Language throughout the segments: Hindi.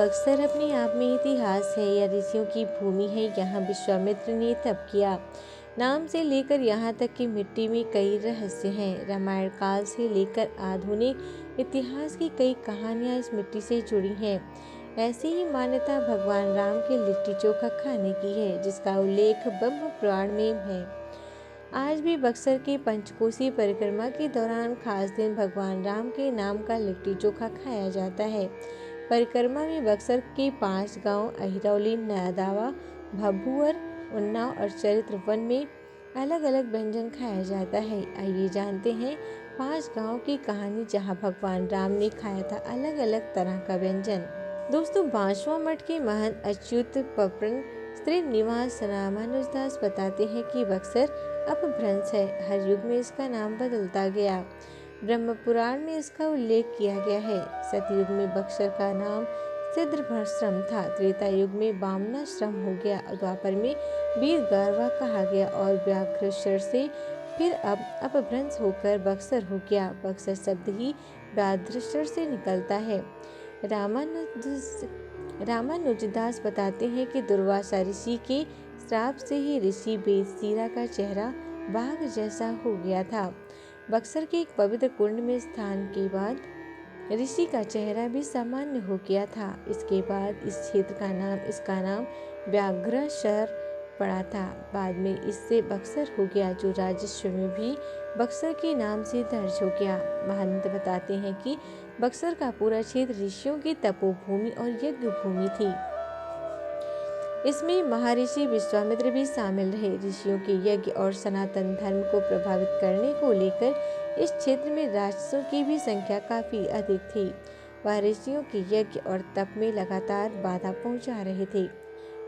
बक्सर अपने आप में इतिहास है या ऋषियों की भूमि है। यहाँ विश्वामित्र ने तप किया। नाम से लेकर यहाँ तक कि मिट्टी में कई रहस्य हैं। रामायण काल से लेकर आधुनिक इतिहास की कई कहानियाँ इस मिट्टी से जुड़ी हैं। ऐसी ही मान्यता भगवान राम के लिट्टी चोखा खाने की है, जिसका उल्लेख ब्रह्म पुराण में है। आज भी बक्सर के पंचकोसी परिक्रमा के दौरान खास दिन भगवान राम के नाम का लिट्टी चोखा खाया जाता है। परिक्रमा में बक्सर के 5 गांव अहिरौली, नादावा, भभुअर, उन्नाव और चरित्र वन में अलग अलग व्यंजन खाया जाता है। आइए जानते हैं 5 गांव की कहानी जहां भगवान राम ने खाया था अलग अलग तरह का व्यंजन। दोस्तों, बांसवा मठ के महंत अच्युत पपन श्रीनिवास रामानुजदास बताते हैं कि बक्सर अपभ्रंश है। हर युग में इसका नाम बदलता गया। ब्रह्म पुराण में इसका उल्लेख किया गया है। सतयुग में बक्सर का नाम सिद्धश्रम था। त्रेता युग में वामनाश्रम हो गया। द्वापर में वीर गारवा कहा गया और व्याघ्रेश्वर से फिर अब अपभ्रंश होकर बक्सर हो गया। बक्सर शब्द ही व्याघ्रेश्वर से निकलता है। रामानुजदास बताते हैं कि दुर्वासा ऋषि के श्राप से ही ऋषि बेदसीरा का चेहरा बाघ जैसा हो गया था। बक्सर के एक पवित्र कुंड में स्नान के बाद ऋषि का चेहरा भी सामान्य हो गया था। इसके बाद इस क्षेत्र इसका नाम व्याघ्रेश्वर पड़ा था। बाद में इससे बक्सर हो गया, जो राजस्व में भी बक्सर के नाम से दर्ज हो गया। महंत बताते हैं कि बक्सर का पूरा क्षेत्र ऋषियों की तपोभूमि और यज्ञ भूमि थी। इसमें महर्षि विश्वामित्र भी शामिल रहे। ऋषियों के यज्ञ और सनातन धर्म को प्रभावित करने को लेकर इस क्षेत्र में राक्षसों की भी संख्या काफी अधिक थी। वह ऋषियों के यज्ञ और तप में लगातार बाधा पहुंचा रहे थे।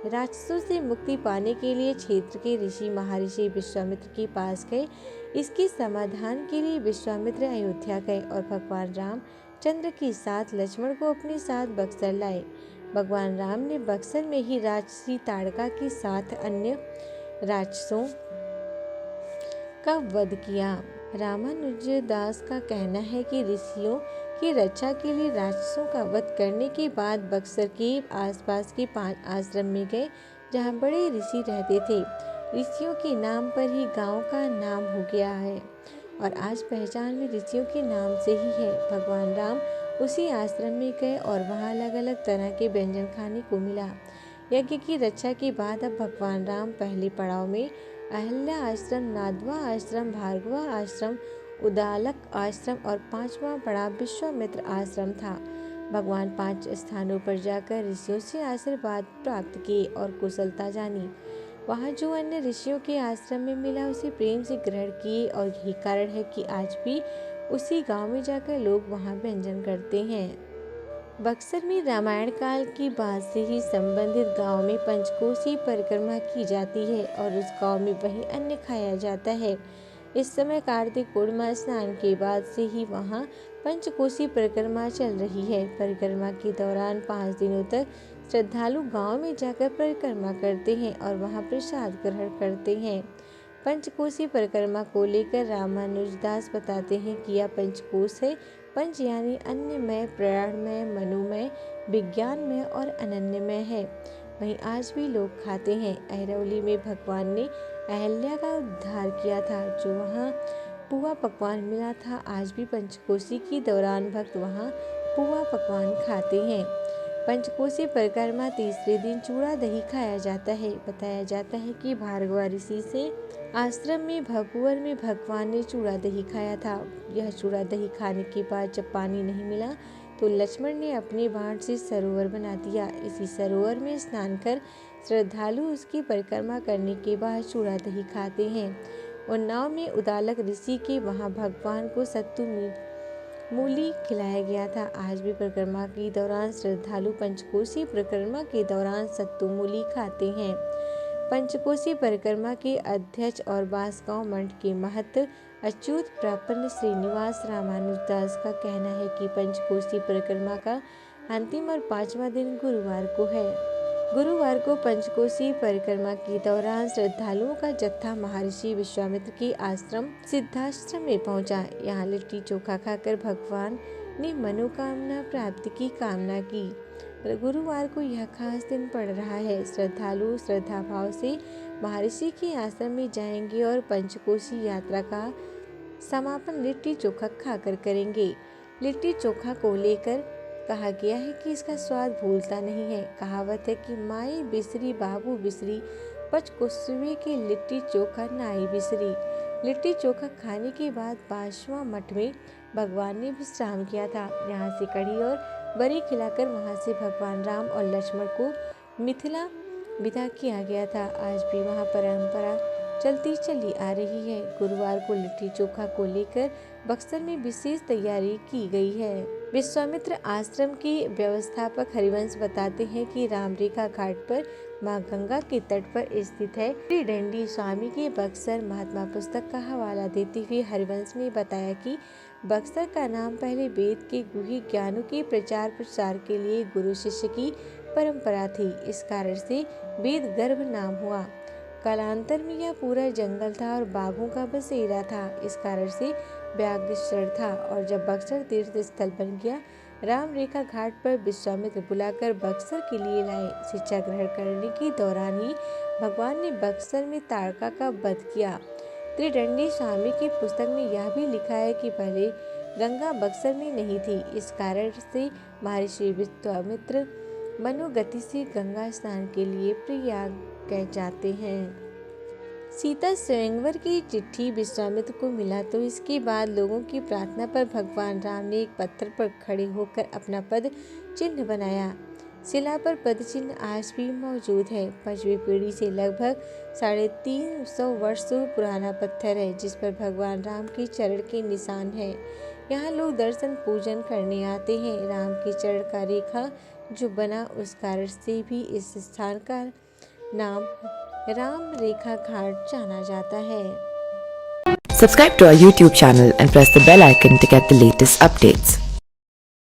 राक्षसों से मुक्ति पाने के लिए क्षेत्र के ऋषि महर्षि विश्वामित्र के पास गए। इसके समाधान के लिए विश्वामित्र अयोध्या गए और भगवान राम चंद्र के साथ लक्ष्मण को अपने साथ बक्सर लाए। भगवान राम ने बक्सर में ही राक्षसी ताड़का के साथ अन्य राक्षसों का वध किया। रामानुजदास का कहना है कि ऋषियों की रक्षा के लिए राक्षसों का वध करने के बाद बक्सर के आसपास के 5 आश्रम में गए, जहां बड़े ऋषि रहते थे। ऋषियों के नाम पर ही गांव का नाम हो गया है और आज पहचान भी ऋषियों के नाम से ही है। भगवान राम उसी आश्रम में गए और वहां अलग अलग तरह के व्यंजन खाने को मिला। यज्ञ की रक्षा के बाद अब भगवान राम पहले पड़ाव में अहल्या आश्रम, नादवा आश्रम, भार्गवा आश्रम, उदालक आश्रम और 5वां पड़ाव विश्वामित्र आश्रम था। भगवान 5 स्थानों पर जाकर ऋषियों से आशीर्वाद प्राप्त किए और कुशलता जानी। वहाँ जो अन्य ऋषियों के आश्रम में मिला उसे प्रेम से ग्रहण किए और यही कारण है कि आज भी उसी गांव में जाकर लोग वहाँ व्यंजन करते हैं। बक्सर में रामायण काल की बाद से ही संबंधित गांव में पंचकोसी परिक्रमा की जाती है और उस गांव में वही अन्न खाया जाता है। इस समय कार्तिक पूर्णिमा स्नान के बाद से ही वहां पंचकोसी परिक्रमा चल रही है। परिक्रमा के दौरान 5 दिनों तक श्रद्धालु गांव में जाकर परिक्रमा करते हैं और वहां प्रसाद ग्रहण करते हैं। पंचकोसी परिक्रमा को लेकर रामानुजदास बताते हैं कि यह पंचकोश है। पंच यानी अन्यमय, प्राणमय, मनोमय, विज्ञानमय और अनन्यमय है। वहीं आज भी लोग खाते हैं। अहिरौली में भगवान ने अहल्या का उद्धार किया था, जो वहाँ पुआ पकवान मिला था। आज भी पंचकोसी के दौरान भक्त वहाँ पुआ पकवान खाते हैं। पंचकोसी परिक्रमा तीसरे दिन चूड़ा दही खाया जाता है। बताया जाता है कि भार्गवा ऋषि से आश्रम में भभुअर में भगवान ने चूड़ा दही खाया था। यह चूड़ा दही खाने के बाद जब पानी नहीं मिला तो लक्ष्मण ने अपने बाण से सरोवर बना दिया। इसी सरोवर में स्नान कर श्रद्धालु उसकी परिक्रमा करने के बाद चूड़ा दही खाते हैं। उन्नाव में उदालक ऋषि के वहां भगवान को सत्तू मूली खिलाया गया था। आज भी परिक्रमा के दौरान श्रद्धालु पंचकोसी परिक्रमा के दौरान सत्तू मूली खाते हैं। पंचकोसी परिक्रमा के अध्यक्ष और बांसगांव मठ के महंत अच्युत प्रपन्न श्रीनिवास रामानुजदास का कहना है कि पंचकोसी परिक्रमा का अंतिम और 5वां दिन गुरुवार को है। गुरुवार को पंचकोसी परिक्रमा के दौरान श्रद्धालुओं का जत्था महर्षि विश्वामित्र के आश्रम सिद्धाश्रम में पहुंचा। यहाँ लिट्टी चोखा खाकर भगवान ने मनोकामना प्राप्ति की कामना की। गुरुवार को यह खास दिन पड़ रहा है। श्रद्धालु श्रद्धा भाव से महर्षि के आश्रम में जाएंगे और पंचकोशी यात्रा का समापन लिट्टी चोखा खाकर करेंगे। लिट्टी चोखा को लेकर कहा गया है कि इसका स्वाद भूलता नहीं है। कहावत है कि माई बिसरी बाबू बिसरी, पचकुसवे के लिट्टी चोखा नाई बिसरी। लिट्टी चोखा खाने के बाद पांचवा मठ में भगवान ने विश्राम किया था। यहाँ से कढ़ी और बरी खिलाकर वहाँ से भगवान राम और लक्ष्मण को मिथिला विदा किया गया था। आज भी वहाँ परंपरा चलती चली आ रही है। गुरुवार को लिट्टी चोखा को लेकर बक्सर में विशेष तैयारी की गई है। विश्वामित्र आश्रम के व्यवस्थापक हरिवंश बताते हैं कि रामरेखा घाट पर मां गंगा के तट पर स्थित है। त्रिदंडी स्वामी के बक्सर महात्मा पुस्तक का हवाला देते हुए हरिवंश ने बताया कि बक्सर का नाम पहले वेद के गुह्य ज्ञानों के प्रचार प्रसार के लिए गुरु शिष्य की परंपरा थी। इस कारण से वेद गर्भ नाम हुआ। कालांतर में यह पूरा जंगल था और बाघों का बसेरा था। इस कारण से व्याघ्र शरण था और जब बक्सर तीर्थ स्थल बन गया, राम रेखा घाट पर विश्वामित्र बुलाकर बक्सर के लिए लाए। शिक्षा ग्रहण करने के दौरान ही भगवान ने बक्सर में ताड़का का वध किया। त्रिदंडी स्वामी की पुस्तक में यह भी लिखा है कि पहले गंगा बक्सर में नहीं थी। इस कारण से महर्षि विश्वामित्र मनोगति से गंगा स्नान के लिए प्रयाग गए जाते हैं। सीता स्वयंवर की चिट्ठी विश्वामित्र को मिला तो इसके बाद लोगों की प्रार्थना पर भगवान राम ने एक पत्थर पर खड़े होकर अपना पद चिन्ह बनाया। शिला पर पद चिन्ह आज भी मौजूद है। 5वीं पीढ़ी से लगभग 350 वर्ष पुराना पत्थर है, जिस पर भगवान राम के चरण के निशान हैं। यहाँ लोग दर्शन पूजन करने आते हैं। राम के चरण का रेखा जो बना, उस कारण से भी इस स्थान का नाम राम रेखा घाट जाना जाता है। Subscribe to our YouTube channel and press the bell icon to get the latest updates.